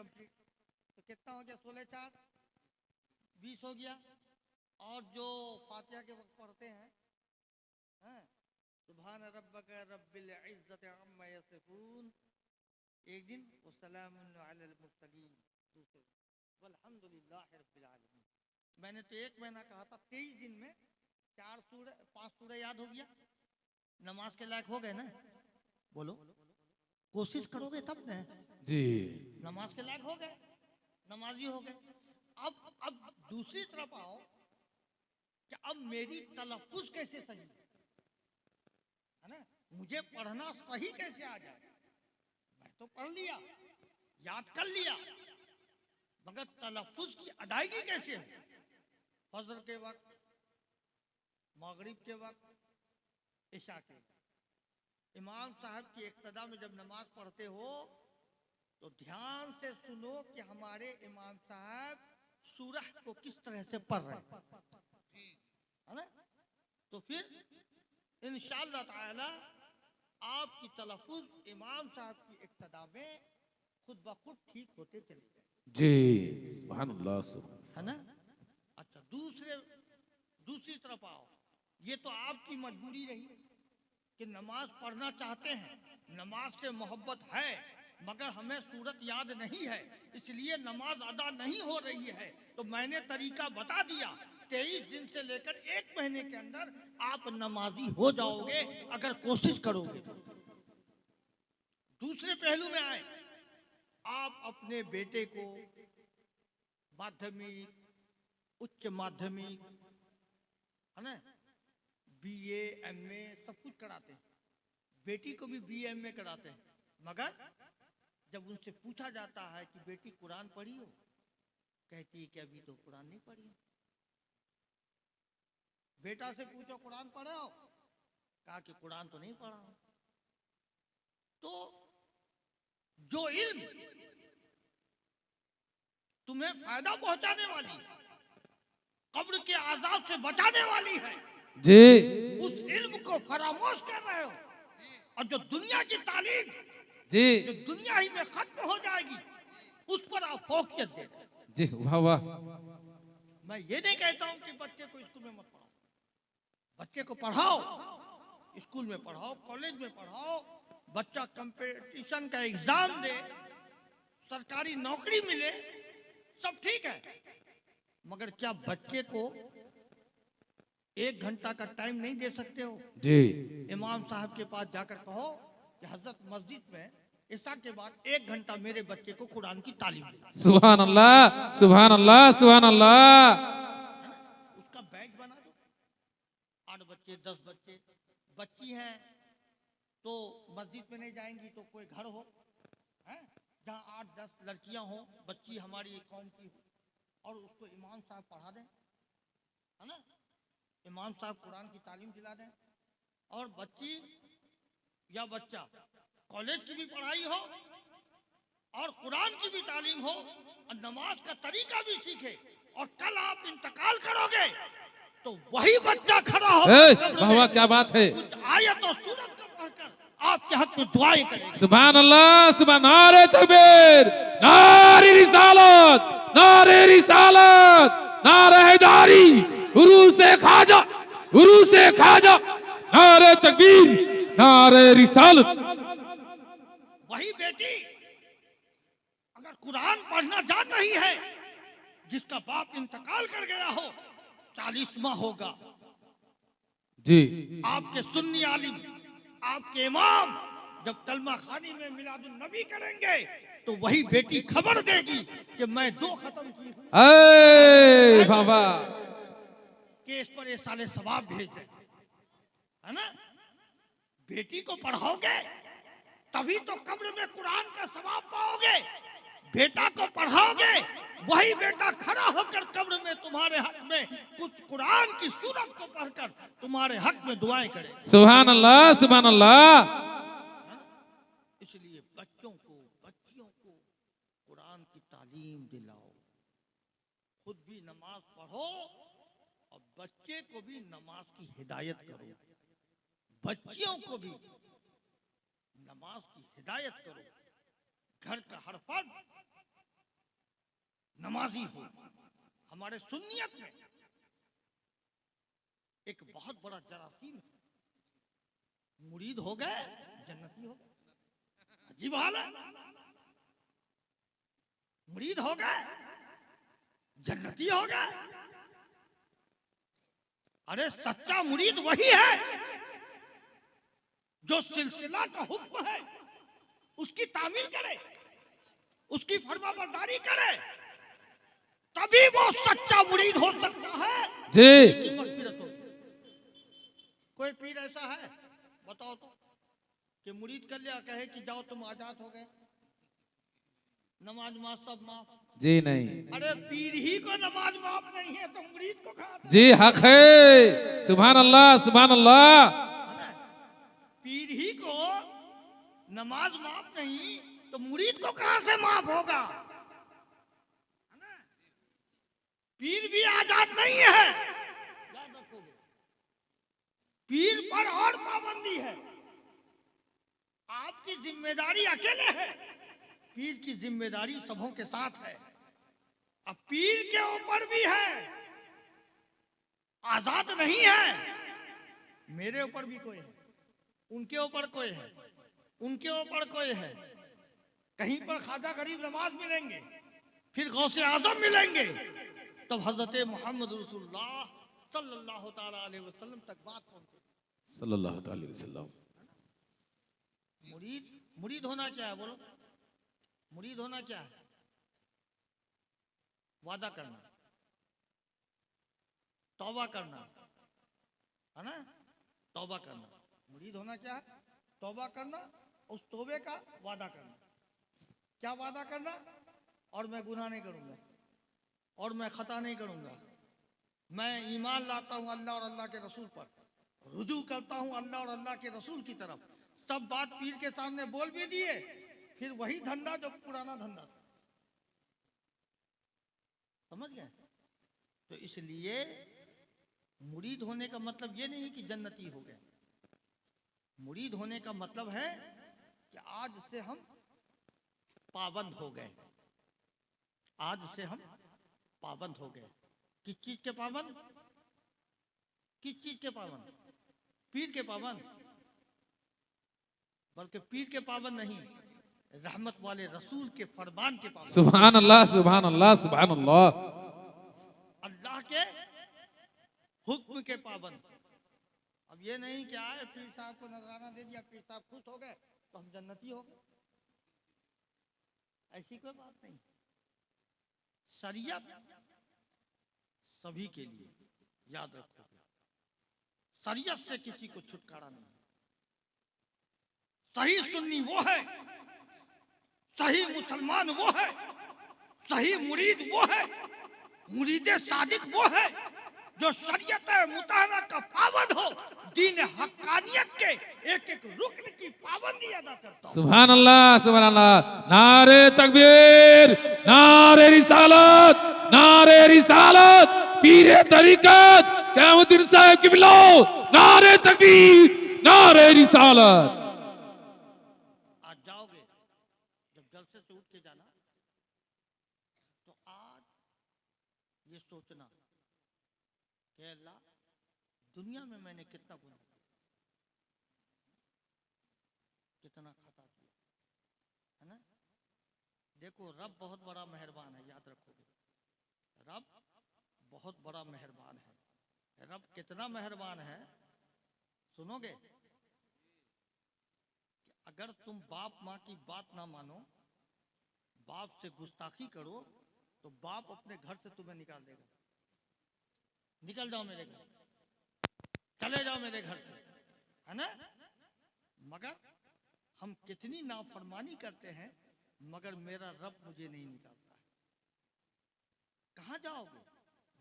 Complete. तो कितना हो गया? 16 4 20 हो गया। और जो फातिहा के वक्त पढ़ते हैं, सुभान रब्बक रब्बिल इज्जति अम्मा यसिफून एक दिन, वो सलामुन अलल मुरसलीन दूसरे, वल्हम्दुलिल्लाहि रब्बिल आलमीन। मैंने तो एक महीना कहा था, 23 दिन में 4 सूरह 5 सूरह याद हो गया। नमाज के लायक हो गए ना? बोलो, कोशिश करोगे तब ना जी। नमाज के लायक हो गए, नमाजी हो गए। अब दूसरी तरफ आओ कि अब मेरी तलफ्फुज कैसे सही है ना? मुझे पढ़ना सही कैसे आ जाए? मैं तो पढ़ लिया, याद कर लिया, मगर तलफ्फुज की अदायगी कैसे हो? फजर के वक्त, मगरिब के वक्त, इशा के वक्त, इमाम साहब की इक्तदा में जब नमाज पढ़ते हो तो ध्यान से सुनो कि हमारे इमाम साहब सूरह को किस तरह से पढ़ रहे हैं ना? तो फिर इंशाअल्लाह ताला आपकी तलफ्फुज इमाम साहब की इक्तदा में खुद ब खुद ठीक होते चले जाए। जी सुभान अल्लाह, है ना? अच्छा, दूसरी तरफ आओ, ये तो आपकी मजबूरी रही कि नमाज पढ़ना चाहते हैं, नमाज से मोहब्बत है, मगर हमें सूरत याद नहीं है, इसलिए नमाज अदा नहीं हो रही है। तो मैंने तरीका बता दिया, 23 दिन से लेकर 1 महीने के अंदर आप नमाजी हो जाओगे अगर कोशिश करोगे तो। दूसरे पहलू में आए, आप अपने बेटे को माध्यमिक, उच्च माध्यमिक, है ना, बीए, एमए सब कुछ कराते हैं, बेटी को भी बीए एमए कराते हैं, मगर जब उनसे पूछा जाता है कि बेटी कुरान पढ़ी हो, कहती है कि अभी तो कुरान नहीं पढ़ी। बेटा से पूछो कुरान पढ़े हो, कहा कि कुरान तो नहीं पढ़ा हूं। तो जो इल्म तुम्हें फायदा पहुंचाने वाली, कब्र के आजाब से बचाने वाली है जी, उस इल्म को फरामोश कर रहे हो, और जो दुनिया की तालीम जी, जो दुनिया ही में खत्म हो जाएगी उस पर आप फोकस दे रहे हो। जी, वाह वाह। मैं ये नहीं कहता हूं कि बच्चे को स्कूल में मत पढ़ाओ, बच्चे को पढ़ाओ, स्कूल में पढ़ाओ, कॉलेज में पढ़ाओ, बच्चा कंपटीशन का एग्जाम दे, सरकारी नौकरी मिले, सब ठीक है, मगर क्या बच्चे को 1 घंटा का टाइम नहीं दे सकते हो? जी, इमाम साहब के पास जाकर कहो कि हजरत मस्जिद में इशा के बाद 1 घंटा मेरे बच्चे को कुरान की तालीम दे। सुभान अल्लाह, सुभान अल्लाह, सुभान अल्लाह। है ना? उसका बैच बना दो, 8 बच्चे 10 बच्चे, बच्ची हैं तो मस्जिद में नहीं जाएंगी तो कोई घर हो, है जहाँ 8-10 लड़कियां हो, बच्ची हमारी कौम की हो, और उसको इमाम साहब पढ़ा दें, है ना? इमाम साहब कुरान की तालीम दिला दें, और बच्ची या बच्चा कॉलेज की भी पढ़ाई हो और कुरान की भी तालीम हो और नमाज का तरीका भी सीखे, और कल आप इंतकाल करोगे तो वही बच्चा खड़ा हो वाह वाह, क्या बात है। कुछ आयत और सूरत को पढ़कर आपके हक में दुआएं करेगा। सुभान अल्लाह, सुभान, नारे तकबीर, नारे रिसालत, नारे रिसालत, नारे हैदारी, उरूसे खाजा, उरूसे खाजा, नारे तकबीर, नारे रिसालत। वही बेटी अगर कुरान पढ़ना जान नहीं है, जिसका बाप इंतकाल कर गया हो, 40वां होगा, जी, आपके सुन्नी आलिम, आपके इमाम जब कलमा खानी में मिलादुल नबी करेंगे तो वही बेटी खबर देगी कि मैं 2 खत्म की हूं, ए बाबा, कि इस पर ये साले सवाब भेज दे, है ना? बेटी को पढ़ाओगे तभी तो कब्र में कुरान का सवाब पाओगे, बेटा को पढ़ाओगे वही बेटा खड़ा होकर कब्र में तुम्हारे हक में कुछ कुरान की सूरत को पढ़कर तुम्हारे हक में दुआएं करे। सुभान अल्लाह, सुभान अल्लाह। इसलिए बच्चों को, बच्चियों को कुरान की तालीम दिलाओ, खुद भी नमाज पढ़ो और बच्चे को भी नमाज की हिदायत करो, बच्चियों को भी नमाज की हिदायत करो। घर का हर फर्द नमाजी हो। हमारे सुन्नियत में एक बहुत बड़ा जरासीम है, मुरीद हो गए जन्नती हो गए। अजीब हाल है, मुरीद हो गए जन्नती हो गए। अरे सच्चा मुरीद वही है जो सिलसिला का हुक्म है उसकी तामील करे, उसकी फरमाबरदारी करे, तभी वो सच्चा मुरीद हो सकता है जी। कि मग़फ़िरत हो। कोई पीर ऐसा है बताओ तो कि मुरीद कर लिया कहे कि जाओ तुम आजाद हो गए, नमाज माफ सब माफ? जी नहीं। अरे पीर ही को नमाज माफ नहीं है तो मुरीद को कहां से? जी हक है। सुभान अल्लाह सुभान अल्लाह। है ना? पीर ही को नमाज माफ नहीं तो मुरीद को कहां से माफ होगा? है ना? पीर भी आजाद नहीं है, याद रखोगे। पीर पर और पाबंदी है। आपकी जिम्मेदारी अकेले है, पीर की जिम्मेदारी सबों के साथ है। अब पीर के ऊपर भी है, आजाद नहीं है। मेरे ऊपर भी कोई है, उनके ऊपर कोई है, उनके ऊपर कोई है। कहीं पर ख्वाजा गरीब नवाज मिलेंगे, फिर गौसे आजम मिलेंगे, तब हजरत मोहम्मद रसूलुल्लाह सल्लल्लाहु ताला अलैहि वसल्लम तक बात पहुंचे। सल्लल्लाहु अलैहि वसल्लम। मुरीद होना क्या है बोलो? मुरीद होना क्या है? वादा करना, तौबा करना, है ना? तौबा करना। मुरीद होना क्या है? तौबा करना, उस तौबे का वादा करना। क्या वादा करना? और मैं गुनाह नहीं करूंगा, और मैं खता नहीं करूंगा, मैं ईमान लाता हूं अल्लाह और अल्लाह के रसूल पर, रुजू करता हूं अल्लाह और अल्लाह के रसूल की तरफ। सब बात पीर के सामने बोल भी दिए, फिर वही धंधा जो पुराना धंधा था। समझ गए? तो इसलिए मुरीद होने का मतलब ये नहीं कि जन्नती हो गए। मुरीद होने का मतलब है कि आज से हम पाबंद हो गए। आज से हम पाबंद हो गए। किस चीज के पाबंद? किस चीज के पाबंद? पीर के पाबंद? बल्कि पीर के पाबंद नहीं, रहमत वाले रसूल के फरमान के पाबंद। सुभान अल्लाह सुभान अल्लाह सुभान अल्लाह। अल्लाह के हुक्म के पाबंद। अब ये नहीं कि आए पीर साहब को नजराना दे दिया, पीर साहब खुश हो गए तो हम जन्नती हो गए, ऐसी कोई बात नहीं। शरीयत सभी के लिए, याद रखोगे, शरीयत से किसी को छुटकारा नहीं। सही सुन्नी वो है, सही मुसलमान वो है, सही मुरीद वो है, मुरीद सादिक वो है जो शरीयत मुतहरा का पाबंद हो, दीन हक्कानियत के एक एक रुकन की पाबंदी अदा करता हो। सुभान अल्लाह सुभान अल्लाह। नारे तकबीर, नारे रिसालत, नारे रिसालत, पीरे तरीकत क़यामुद्दीन साहब की बिलो, नारे तकबीर, नारे रिसालत। आज जाओगे, जब जलसे से उठ के जाना, तो आज ये सोचना कि अल्लाह दुनिया में मैंने कितना गुनाह किया, कितना खता किया, है ना? देखो रब बहुत बड़ा मेहरबान है, याद रखोगे, रब बहुत बड़ा मेहरबान है। रब कितना मेहरबान है सुनोगे? कि अगर तुम बाप माँ की बात ना मानो, बाप से गुस्ताखी करो, तो बाप अपने घर से तुम्हें निकाल देगा। निकल जाओ मेरे घर से, चले जाओ मेरे घर से, है ना? मगर हम कितनी नाफरमानी करते हैं, मगर मेरा रब मुझे नहीं निकालता। कहाँ जाओगे?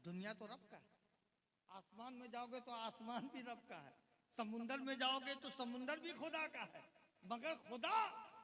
दुनिया तो रब का है, आसमान में जाओगे तो आसमान भी रब का है, समुंदर में जाओगे तो समुंदर भी खुदा का है, मगर खुदा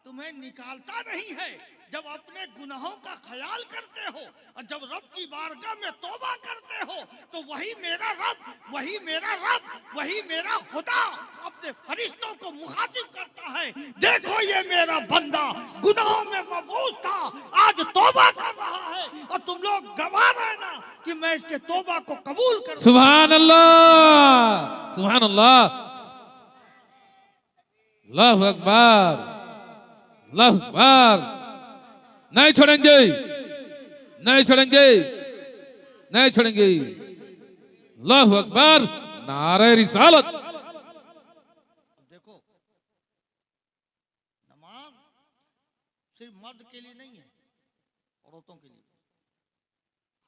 तुम्हें निकालता नहीं है। जब अपने गुनाहों का ख्याल करते हो और जब रब की बारगाह में तौबा करते हो, तो वही मेरा रब, वही मेरा रब, वही मेरा खुदा अपने फरिश्तों को मुखातिब करता है। देखो ये मेरा बंदा गुनाहों में मबूस था, आज तौबा कर रहा है और तुम लोग गवाह रहना कि मैं इसके तौबा को कबूल करूं। सुभान अल्लाह, सुभान अल्लाह, अल्लाहु अकबर, अल्लाहु अकबर। नहीं छोड़ेंगे, नहीं छोड़ेंगे, नहीं छोड़ेंगे। अल्लाहु अकबर, नारे रिसालत। देखो, नमाज सिर्फ मर्द के लिए नहीं है, औरतों के लिए।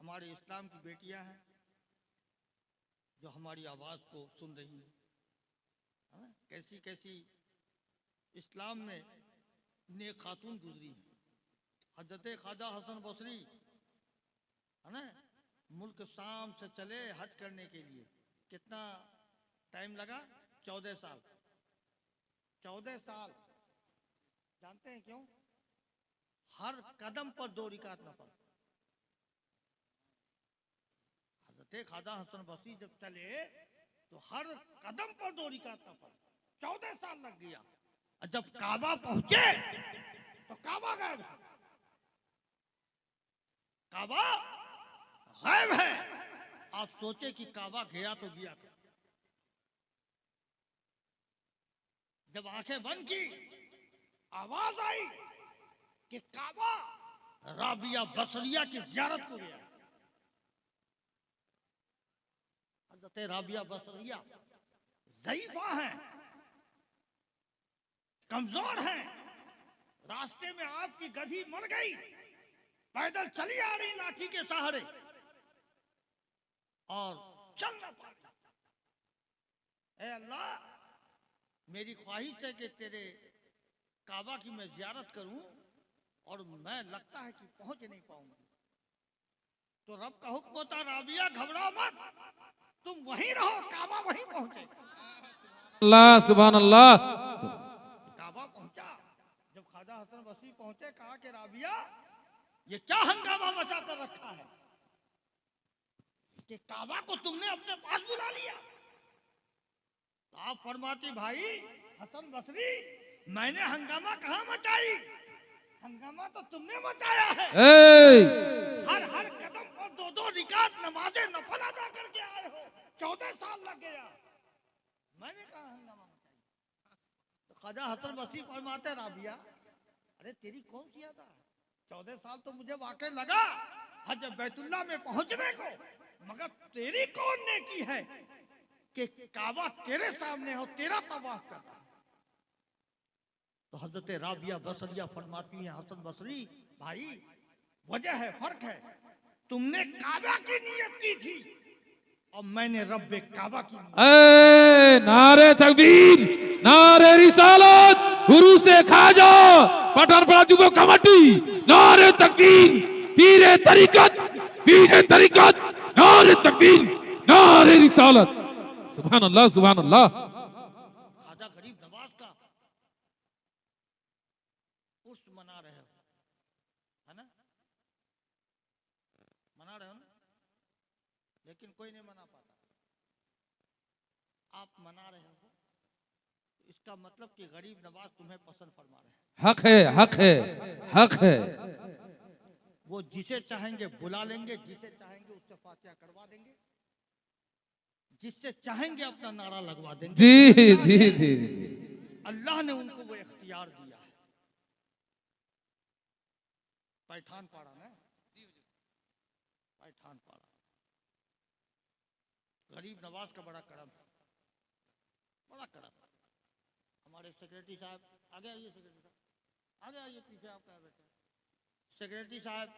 हमारे इस्लाम की बेटियां हैं जो हमारी आवाज को सुन रही है ना? कैसी कैसी इस्लाम में नेक खातून गुजरी है। हजरत ख्वाजा हसन बसरी है ना, मुल्क शाम से चले हज करने के लिए। कितना टाइम लगा? 14 साल। 14 साल। जानते हैं क्यों? हर कदम पर 2 रिकात नफल। हजरत ख्वाजा हसन बसरी जब चले तो हर कदम पर 2 रिकात नफल। 14 साल लग गया। और जब काबा पहुंचे तो काबा गायब है। काबा गायब है। आप सोचे कि काबा गया तो गया। जब आंखें बंद की, आवाज आई कि काबा राबिया बसरिया की ज़ियारत को गया। हज़रत राबिया बसरिया ज़ईफा हैं, कमजोर हैं। रास्ते में आपकी गधी मर गई, पैदल चली आ रही लाठी के सहारे और चल न पाती। ऐ अल्लाह, मेरी ख्वाहिश है कि तेरे काबा की मैं ज़ियारत करूं और मैं लगता है कि पहुंच नहीं पाऊंगी। तो रब का हुक्म होता, राबिया घबराओ मत, तुम वहीं रहो, काबा वहीं पहुंचे। अल्लाह, सुभान अल्लाह। काबा पहुंचा। जब ख्वाजा हसन बसरी पहुंचे, कहा कि राबिया, ये क्या हंगामा मचा कर रखा है कि काबा को तुमने अपने पास बुला लिया? तो आप फरमाती, भाई हसन बसरी, मैंने हंगामा कहां मचाई? हंगामा तो तुमने मचाया है। हर हर कदम पर 2-2 रिकात नमाज़े नफल अदा करके आए हो। 14 साल लग गया, मैंने कहा हंगामा मचाई? तो ख्वाजा हसन बसरी फरमाते, राबिया, अरे तेरी कौन सी अदा है? 14 साल तो मुझे वाकई लगा हज बैतुल्लाह में पहुंचने को, मगर तेरी कौन नेकी है कि काबा तेरे सामने हो, तेरा तवाफ कर रहा है? तो हजरत राबिया बसरिया फरमाती हैं, हसन बसरी भाई, वजह है, फर्क है। तुमने काबा की नियत की थी और मैंने रब्बे काबा की नियत। नारे तकबीर, नारे रिसालत, उरूसे खाजा, पठानपाड़ा जुबो कमेटी, नारे तकबीर, पीरे तरीकत, पीरे तरीकत, नारे तकबीर, नारे रिसालत। सुभान अल्लाह, सुभान अल्लाह। खाजा गरीब नवाज का उर्स मना रहे हो, है ना? मना रहे हो ना? लेकिन कोई नहीं मना पाता। आप मना रहे हो, इसका मतलब कि गरीब नवाज तुम्हें पसंद फरमा रहे हैं। हक है, हक है, हक है। वो जिसे चाहेंगे बुला लेंगे, जिसे चाहेंगे उससे फातिहा करवा देंगे, जिससे चाहेंगे अपना नारा लगवा देंगे। जी जी जी। अल्लाह ने उनको वो इख्तियार दिया है। पैठान पाड़ा ना, पैठान पाड़ा, गरीब नवाज का बड़ा करम है, बड़ा करम। हमारे सेक्रेटरी साहब आगे आइए, सेक्रेटरी साहब आगे आइए, पीछे आप क्या बैठे? सेक्रेटरी साहब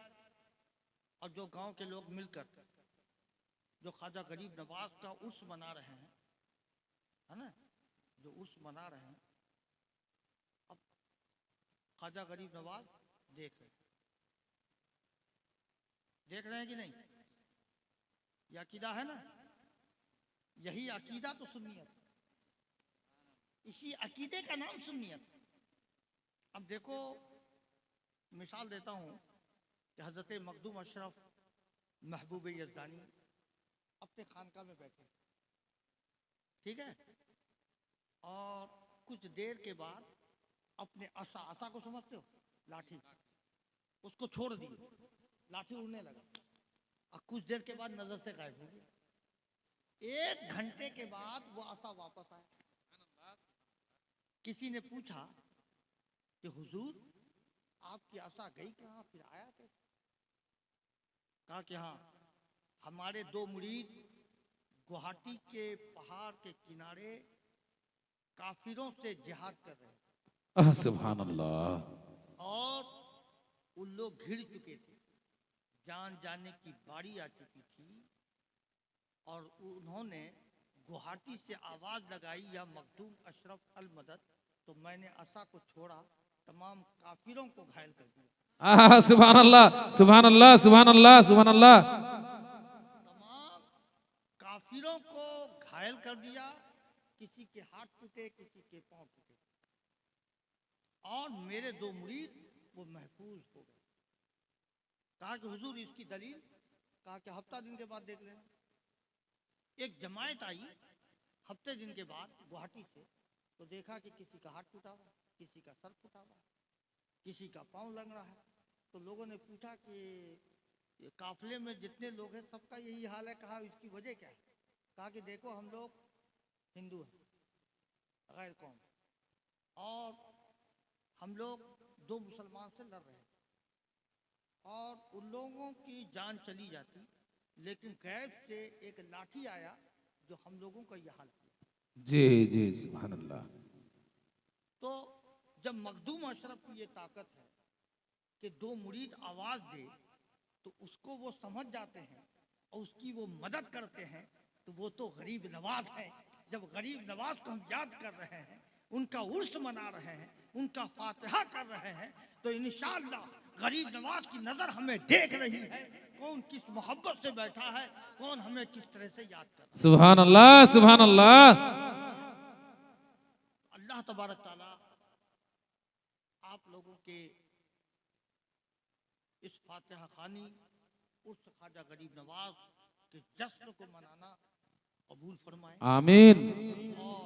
और जो गांव के लोग मिलकर जो ख्वाजा गरीब नवाज का उर्स मना रहे हैं, है ना, जो उर्स मना रहे हैं, अब ख्वाजा गरीब नवाज देख रहे हैं कि नहीं? ये अकीदा है ना, यही अकीदा तो सुन्नियत, इसी अकीदे का नाम सुन्नियत। अब देखो, मिसाल देता हूं कि हजरत मखदूम अशरफ महबूब यज़दानी अपने खानका में बैठे, ठीक है, और कुछ देर के बाद अपने आसा को समझते हो, लाठी, उसको छोड़ दिए, लाठी उड़ने लगा और कुछ देर के बाद नजर से गायब हो गया। 1 घंटे के बाद वो आसा वापस आया। किसी ने पूछा कि हुजूर आपकी आशा गई कहाँ, फिर आया कैसे? कहा कि हाँ, हमारे 2 मुरीद गुवाहाटी के पहाड़ के किनारे काफिरों से जिहाद कर रहे हैं सुभान अल्लाह। और उन लोग घिर चुके थे, जान जाने की बारी आ चुकी थी और उन्होंने गुवाहाटी से आवाज लगाई या मखदूम अशरफ अल मदद, तो मैंने आशा को छोड़ा, तमाम काफिरों को घायल कर दिया। सुभान अल्लाह सुभान अल्लाह सुभान अल्लाह सुभान अल्लाह। तमाम काफिरों को घायल कर दिया, किसी के हाथ टूटे, किसी के पांव टूटे और मेरे 2 मुरीद वो महफूज हो गए। कहा कि हुजूर इसकी दलील? कहा कि हफ्ता दिन के बाद देख लेना। एक जमायत आई हफ्ते दिन के बाद गुवाहाटी से, तो देखा कि किसी का हाथ टूटा हुआ, किसी का सर फूटा हुआ, किसी का पांव लग रहा है। तो लोगों ने पूछा कि ये काफिले में जितने लोग हैं सबका यही हाल है। कहा इसकी वजह क्या है? कहा कि देखो हम लोग हिंदू हैं, गैर कौम, और हम लोग 2 मुसलमान से लड़ रहे हैं और उन लोगों की जान चली जाती, लेकिन गैब से एक लाठी आया जो हम लोगों का यह हाल किया। जी जी सुभान अल्लाह। तो जब मखदूम अशरफ की ये ताकत है कि 2 मुरीद आवाज दे तो उसको वो समझ जाते हैं और उसकी वो मदद करते हैं, तो वो तो गरीब नवाज है। जब गरीब नवाज को हम याद कर रहे हैं, उनका उर्स मना रहे हैं, उनका फातिहा कर रहे हैं, तो इंशाअल्लाह गरीब नवाज की नजर हमें देख रही है, कौन किस मोहब्बत से बैठा है, कौन हमें किस तरह से याद कर रहा है। सुभान अल्लाह सुभान अल्लाह। अल्लाह तबारक ताला आप लोगों के इस फातिहा खानी उर्स ख्वाजा गरीब नवाज के जश्न को मनाना कबूल फरमाए आमीन। और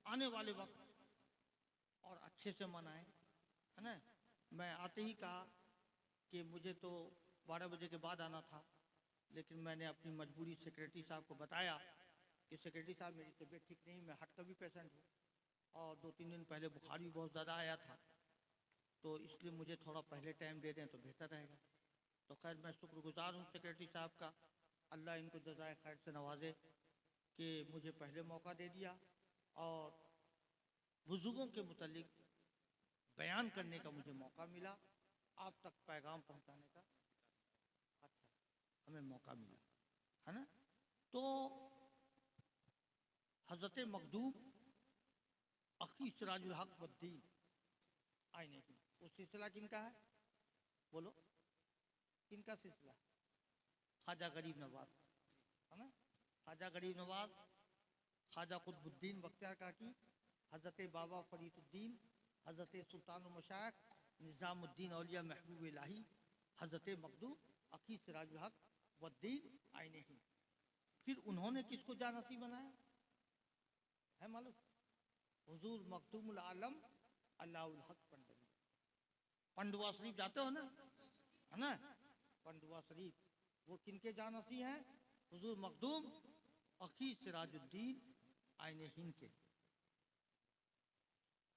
आने वाले वक्त और अच्छे से मनाएं, है ना। मैं आते ही कहा कि मुझे तो 12 बजे के बाद आना था, लेकिन मैंने अपनी मजबूरी सेक्रेटरी साहब को बताया कि सेक्रेटरी साहब मेरी तबीयत ठीक नहीं, मैं हार्ट का भी पेशेंट हूँ और 2-3 दिन पहले बुखार भी बहुत ज़्यादा आया था, तो इसलिए मुझे थोड़ा पहले टाइम दे दें तो बेहतर रहेगा। तो खैर मैं शुक्रगुजार हूँ सेक्रेटरी साहब का, अल्लाह इनको जज़ाए खैर से नवाजे कि मुझे पहले मौका दे दिया और बुजुर्गों के मुतालिक बयान करने का मुझे मौका मिला, आप तक पैगाम पहुंचाने का अच्छा हमें मौका मिला, है ना। तो हजरत मखदूम अखी सिराजुल हक वद्दीन आईने की, वो सिलसिला किनका है? बोलो किनका सिलसिला? ख्वाजा गरीब नवाज, है ना। ख्वाजा गरीब नवाज, ख्वाजा कुतुबुद्दीन बख्तियार काकी, हजरत बाबा फरीदुद्दीन, हजरत सुल्तान मशाइख निज़ामुद्दीन औलिया महबूब इलाही, हजरत मखदूम अखी सिराजुल हक वद्दीन आईने ही। फिर उन्होंने किसको जानसी बनाया है मालूम? हुजूर मखदूमुल आलम अल्लाहुल हक पंडवी। पंडवा शरीफ जाते हो ना, है ना। पंडवा शरीफ वो किनके जानसी हैं? हुजूर मखदूम अखी सिराजुद्दीन आईने हिंद के,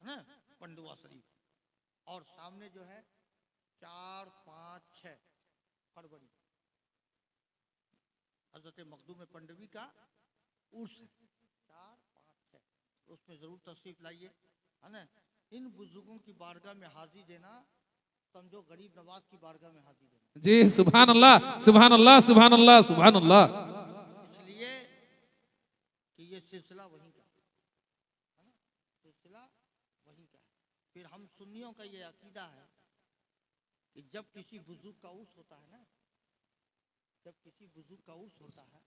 है ना, पंडवा शरीफ। और सामने जो है 4, 5, 6 फरवरी हजरत मखदूम पंडवी का उर्स है, 4, 5, 6, उसमें जरूर तशरीफ लाइए, है ना। इन बुजुर्गों की बारगाह में हाजिर देना समझो गरीब नवाज की बारगाह में हाजिर देना। जी सुभान अल्लाह सुभान अल्लाह सुभान अल्लाह सुभान अल्लाह। इसलिए कि ये सिलसिला वहीं का है ना, सिलसिला वहीं का है। फिर हम सुन्नियों का ये अकीदा है कि जब किसी बुजुर्ग का उर्स होता है ना, जब किसी बुजुर्ग का उर्स होता है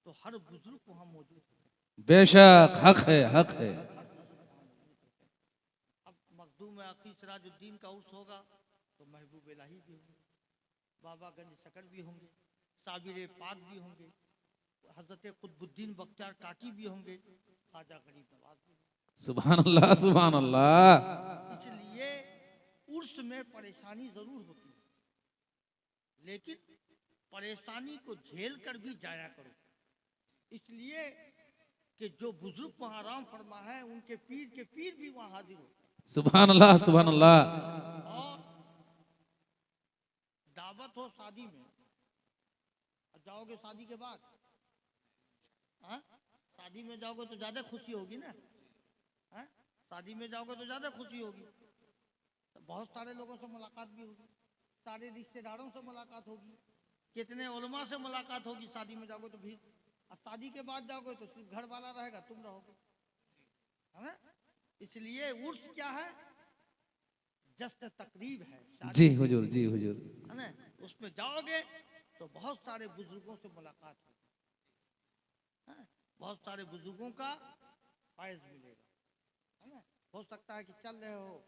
तो हर बुजुर्ग को हम मौजूद होते हैं। बेशक हक है हक है। हर बुजुर्ग को हम मौजूद होते हैं। अब मखदूम अखी सिराजुद्दीन का उर्स होगा तो महबूब इलाही भी होंगे, बाबा गंज शकर भी होंगे, साबिर पाक भी होंगे, हजरत कुतुबुद्दीन बख्तियार काकी भी होंगे, ख्वाजा गरीब नवाज भी होंगे। सुभान अल्लाह सुभान अल्लाह। इसलिए उर्स में परेशानी जरूर होती है, लेकिन परेशानी को झेल कर भी जाया करो, इसलिए कि जो बुजुर्ग वहां आराम फरमा है उनके पीर के पीर भी वहां हाजिर होते हैं। सुभान अल्लाह, सुभान अल्लाह। और दावत हो शादी में, जाओगे शादी के बाद, हाँ? शादी में जाओगे तो ज्यादा खुशी होगी ना, हाँ? शादी में जाओगे तो ज्यादा खुशी होगी, तो बहुत सारे लोगों से मुलाकात भी होगी, सारे रिश्तेदारों से मुलाकात होगी, कितने उलमा से मुलाकात होगी। शादी में जाओगे तो भी, और शादी के बाद जाओगे तो सिर्फ घर वाला रहेगा, तुम रहोगे, है ना? इसलिए उर्स क्या है? जश्न तकरीब है, जी शादी हुजूर, जी हुजूर। है ना? उसमें जाओगे तो बहुत सारे बुजुर्गों से मुलाकात होगी, हाँ? बहुत सारे बुजुर्गों का फैज मिलेगा, है ना? हो सकता है कि चल रहे हो,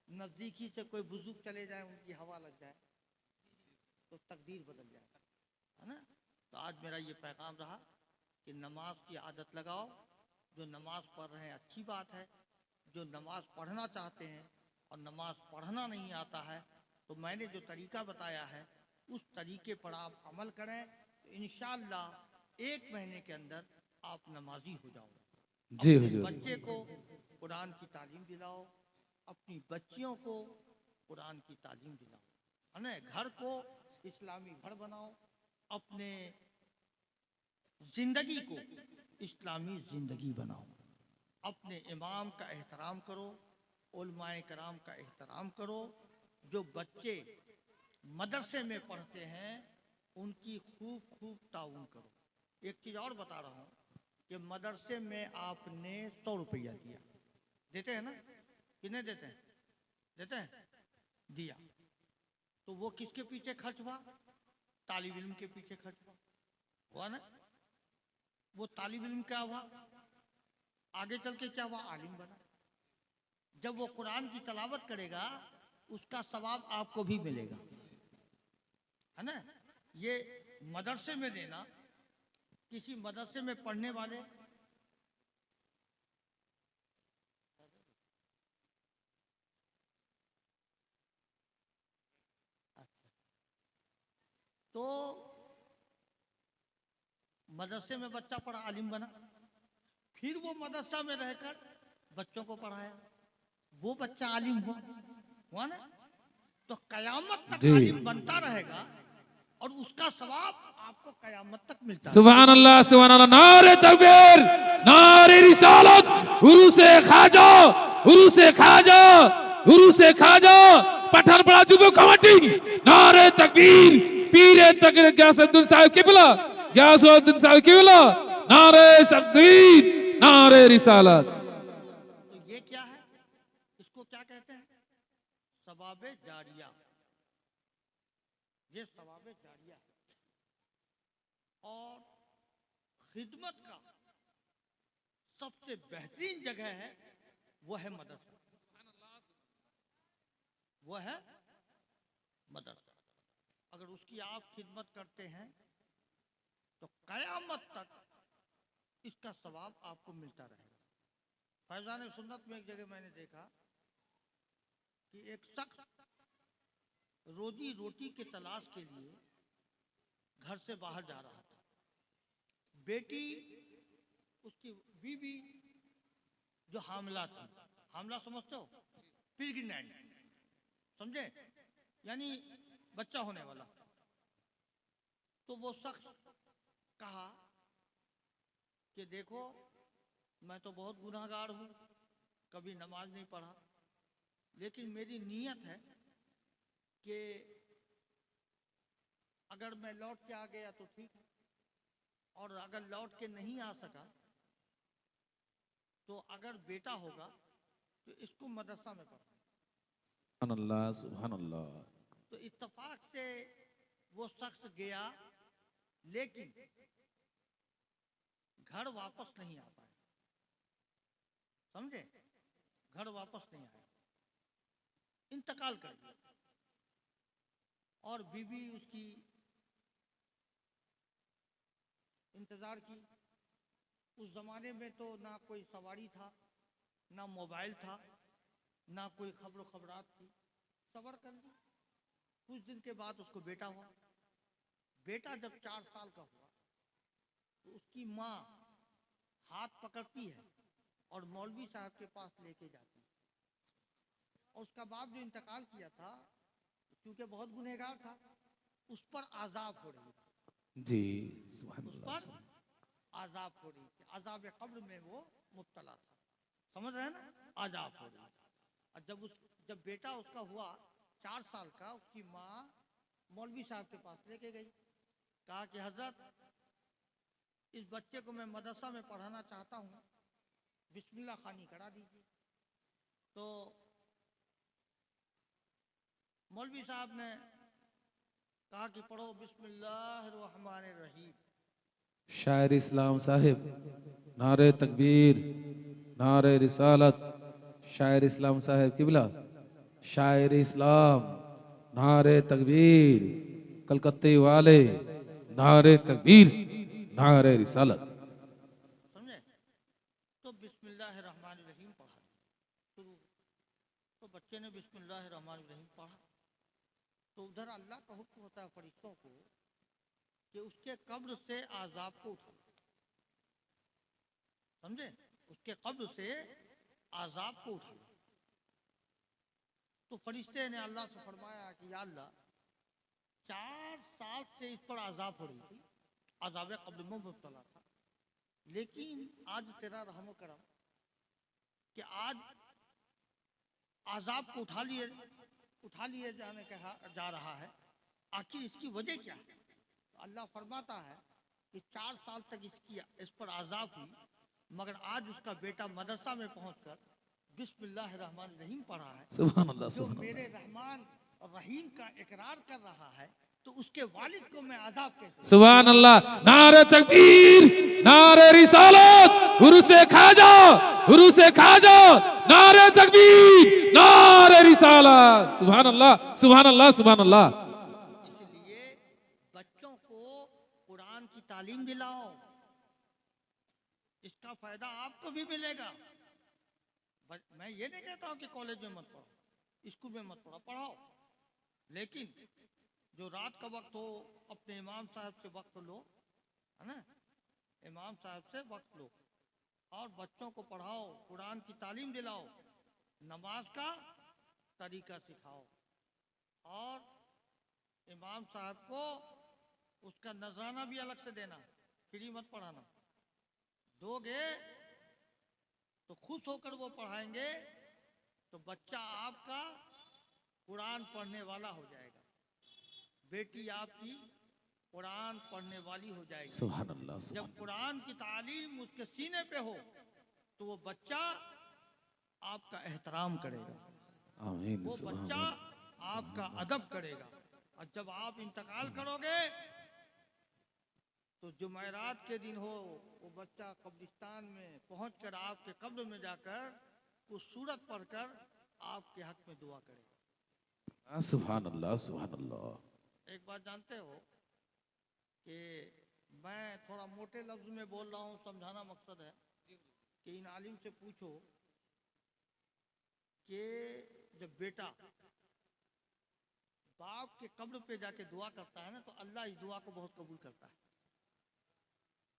नजदीकी से कोई बुजुर्ग चले जाए, उनकी हवा लग जाए तो तकदीर बदल जाए, है ना? तो आज मेरा ये पैगाम रहा कि नमाज की आदत लगाओ। जो नमाज पढ़ रहे हैं अच्छी बात है, जो नमाज पढ़ना चाहते हैं और नमाज पढ़ना नहीं आता है, तो मैंने जो तरीका बताया है उस तरीके पर आप अमल करें, तो इंशाअल्लाह 1 महीने के अंदर आप नमाजी हो जाओगे। जी अपने हुजूर। बच्चे को कुरान की तालीम दिलाओ, अपनी बच्चियों को कुरान की तालीम दिलाओ, है ना? घर को इस्लामी घर बनाओ, अपने जिंदगी को इस्लामी जिंदगी बनाओ, अपने इमाम का एहतराम करो, उलमाए कराम का एहतराम करो। जो बच्चे मदरसे में पढ़ते हैं उनकी खूब खूब ताउन करो। एक चीज और बता रहा हूँ कि मदरसे में आपने 100 रुपया दिया, देते हैं ना? कितने देते हैं? देते हैं? दिया तो वो किसके पीछे खर्च हुआ? तालिब इल्म के पीछे खर्च हुआ ना? वो तालिब इल्म क्या हुआ? आगे चल के क्या हुआ? आलिम बना। जब वो कुरान की तलावत करेगा उसका सवाब आपको भी मिलेगा, है ना? ये मदरसे में देना, किसी मदरसे में पढ़ने वाले तो मदरसे में बच्चा पढ़ा, आलिम बना, फिर वो मदरसा में रहकर बच्चों को पढ़ाया, वो बच्चा आलिम हुआ ना? तो कयामत तक जी। आलिम बनता रहेगा और उसका सवाब आपको कयामत तक मिलता है। सुभान अल्लाह, सुभान अल्लाह। नारे तकबीर, नारे रिसालत, उरूसे खाजा, उरूसे खाजा, उरूसे खाजा, पठानपड़ा जुबो कमेटी। नारे तकबीर, पीरे तकबीर गयासुद्दीन साहब किबला, गयासुद्दीन साहब किबला। नारे तकबीर, नारे रिसालत। तो ये क्या है? इसको क्या कहते हैं? सवाबे जारिया। ये सवाबे जारिया है। और खिदमत का सबसे बेहतरीन जगह है वो है मदरसा, वो है मदरसा। अगर उसकी आप खिदमत करते हैं तो कयामत तक इसका सवाब आपको मिलता रहेगा। फैजान सुन्नत में एक जगह मैंने देखा कि एक शख्स रोजी रोटी के तलाश के लिए घर से बाहर जा रहा था। बेटी, उसकी बीवी जो हामला थी, हामला समझते हो? प्रेग्नेंट, समझे? यानी बच्चा होने वाला। तो वो शख्स कहा कि देखो, मैं तो बहुत गुनाहगार हूं, कभी नमाज नहीं पढ़ा, लेकिन मेरी नीयत है कि अगर मैं लौट के आ गया तो ठीक है, और अगर लौट के नहीं आ सका तो अगर बेटा होगा तो इसको मदरसा में पढ़ा। सुभान अल्लाह, सुभान अल्लाह। तो इत्तेफाक से वो शख्स गया, लेकिन घर वापस नहीं आ पाया, समझे? घर वापस नहीं आया, इंतकाल कर दिया। और बीवी उसकी इंतजार की। उस जमाने में तो ना कोई सवारी था, ना मोबाइल था, ना कोई खबरो खबरात थी। सबर कर ली। कुछ दिन के बाद उसको बेटा हुआ। बेटा जब 4 साल का हुआ तो उसकी माँ हाथ पकड़ती है और मौलवी साहब के पास लेके जाती है। और उसका बाप जो इंतकाल किया था, क्योंकि बहुत गुनहगार था, उस पर आजाब हो रही थी। जी उस सुभान पर अल्लाह। आजाब हो रही थी, आजाब कब्र में वो मुब्तला था। समझ रहे हैं ना, आजाब हो रही थी। और जब बेटा उसका हुआ 4 साल का, उसकी माँ मौलवी साहब के पास लेके गई, कहा कि हजरत, इस बच्चे को मैं मदरसा में पढ़ाना चाहता हूँ, बिस्मिल्लाह खानी करा दीजिए। तो मौलवी साहब ने कहा कि पढ़ो बिस्मिल्लाहिर्रहमानिर्रहीम। शायर इस्लाम साहिब, नारे तकबीर, नारे रिसालत। शायर इस्लाम साहिब किबला, शायर इस्लाम, नारे तकबीर। कलकत्ते वाले, नारे तकबीर, नारे रिसालत। समझे? तो बिस्मिल्लाहिर्रहमानिर्रहीम पढ़ा शुरू। तो बच्चे ने बिस्मिल्लाहिर्रहमानिर्रहीम पढ़ा। तो उधर अल्लाह का हुक्म होता है फरिश्तों को कि उसके कब्र से आजाब को उठा। समझे? उसके कब्र से आजाब को उठा। तो फरिश्ते ने अल्लाह से फरमाया कि या अल्लाह, 4 साल से इस पर आजाब हो रही थी, आजाब कब्र में मुब्तला था, लेकिन आज तेरा रहम करम कि आज आजाब को उठा लिए जाने कहा जा रहा है। आखिर इसकी वजह क्या है? तो अल्लाह फरमाता है कि 4 साल तक इस पर आजाब हुई, मगर आज उसका बेटा मदरसा में पहुंचकर बिस्मिल्लाहिर्रहमानिर्रहीम पढ़ा है। सुभान अल्लाह, जो सुभान मेरे अल्लाह, रहमान और रहीम का इकरार कर रहा है, तो उसके वालिद को मैं आजाब कैसे? सुभान अल्लाह। नारे तकबीर, नारे रिसालत, उर्से खाजा, उर्से खाजा। नारे तकबीर, नारे रिसालत। सुभान अल्लाह, सुभान अल्लाह, सुभान अल्लाह। इसलिए बच्चों को कुरान की तालीम दिलाओ, इसका फायदा आपको भी मिलेगा। मैं ये नहीं कहता हूं कि कॉलेज में मत पढ़ो, स्कूल में मत पढ़ो, पढ़ाओ, लेकिन जो रात का वक्त हो, अपने इमाम साहब से वक्त लो, है ना, इमाम साहब से वक्त लो और बच्चों को पढ़ाओ, कुरान की तालीम दिलाओ, नमाज का तरीका सिखाओ, और इमाम साहब को उसका नजराना भी अलग से देना, फ्री मत पढ़ाना। दोगे तो खुश होकर वो पढ़ाएंगे, तो बच्चा आपका कुरान पढ़ने वाला हो जाएगा, बेटी आपकी कुरान पढ़ने वाली हो जाएगी। सुभान अल्लाह, जब सुभान कुरान की तालीम उसके सीने पे हो, तो वो बच्चा आपका एहतराम करेगा, अल्लाह। आमीन, वो सुभान बच्चा अल्लाह, आपका सुभान अदब करेगा। और जब आप इंतकाल करोगे, तो जुमेरात के दिन हो, वो बच्चा कब्रिस्तान में पहुंचकर आपके कब्र में जाकर उस सूरत पढ़कर आपके हक में दुआ करेगा। अल्लाह। सुभान अल्लाह, सुभान अल्लाह। एक बात जानते हो कि मैं थोड़ा मोटे लफ्ज में बोल रहा हूँ, समझाना मकसद है कि इन आलिम से पूछो कि जब बेटा बाप के कब्र पे जाके दुआ करता है ना, तो अल्लाह इस दुआ को बहुत कबूल करता है।